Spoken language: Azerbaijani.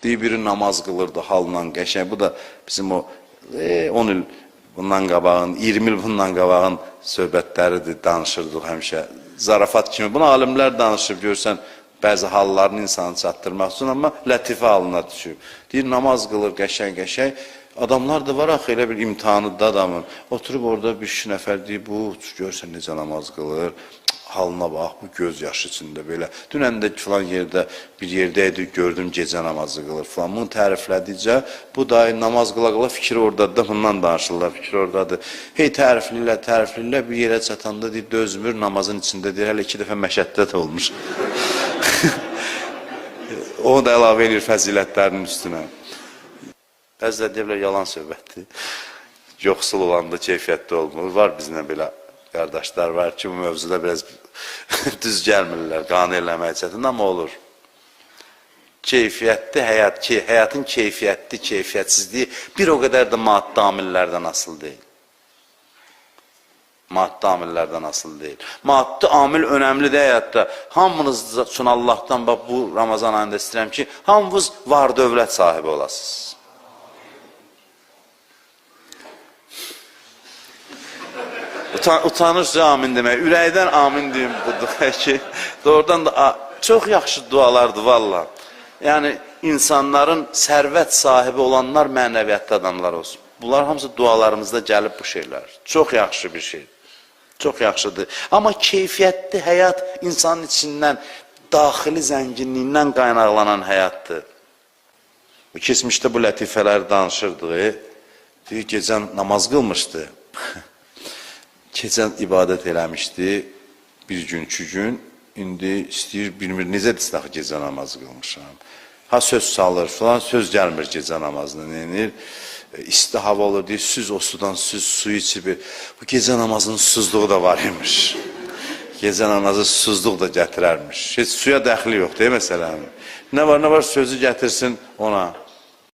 Deyir, biri namaz qılırdı halından qəşəng. Bu da bizim o 10 il bundan qabağın, 20 il bundan qabağın söhbətləridir, danışırdıq həmişə. Zarafat kimi. Bunu alimlər danışıb, görsən, bəzi hallarını insanı çatdırmaq üçün, amma lətifə halına düşür. Deyir, namaz qılır qəşəng-qəşəng. Adamlar da var axı, elə bir imtihanıda adamın. Oturub orada bir kişi nəfər deyir, bu görsən necə namaz qılır. Halına bax, bu göz yaşı içində belə. Dünən də filan yerdə, bir yerdəydi, gördüm gecə namazı qılır filan. Bunu təriflədikcə, bu da namaz qıla-qıla fikri oradadır da, bundan danışırlar, fikri oradadır. Hey, təriflirlər, bir yerə çatanda deyir, dözmür, namazın içində deyir, hələ 2 dəfə məşəddə də olmuş. Onu da əlavə edir fəzilətlərinin üstünə. Bəzilər deyirlər, yalan söhbətdir. Yoxsul olanda keyfiyyətli olmur. Var bizlə belə qardaşlar var ki, bu mövzuda biraz düz gəlmirlər, qane eləmək çətin, amma olur. Keyfiyyətli həyat, həyatın keyfiyyətli, keyfiyyətsizliyi bir o qədər də maddi amillərdən asılı deyil. Maddi amillərdən asılı deyil. Maddi amil önəmlidir həyatda. Hamınız üçün Allahdan, bax, bu Ramazan ayında istəyirəm ki, hamınız var dövlət sahibi olasınız. Utanırsa amin demək, ürəkdən amin deyim budur ki, doğrudan da çox yaxşı dualardır valla. Yəni, insanların sərvət sahibi olanlar mənəviyyətli adamlar olsun. Bunlar hamısı dualarımızda gəlib bu şeylər. Çox yaxşı bir şeydir. Çox yaxşıdır. Amma keyfiyyətli həyat insanın içindən, daxili zənginliyindən qaynaqlanan həyatdır. Keçmişdə bu lətifələri danışırdığı, deyir, gecən namaz qılmışdı. Keçən ibadət eləmişdi, bir gün, 2 gün, indi istəyir, bilmir, necə disnaq gecə namazı qılmışam. Ha, söz salır falan, söz gəlmir gecə namazına, neyinir? İsti hava olur, deyir, süz o sudan, süz suyu içib, bu gecə namazının susuzluğu da var imiş. Gecə namazı susuzluq da gətirərmiş. Heç suya dəxli yox, deyil məsələn. Nə var, sözü gətirsin ona.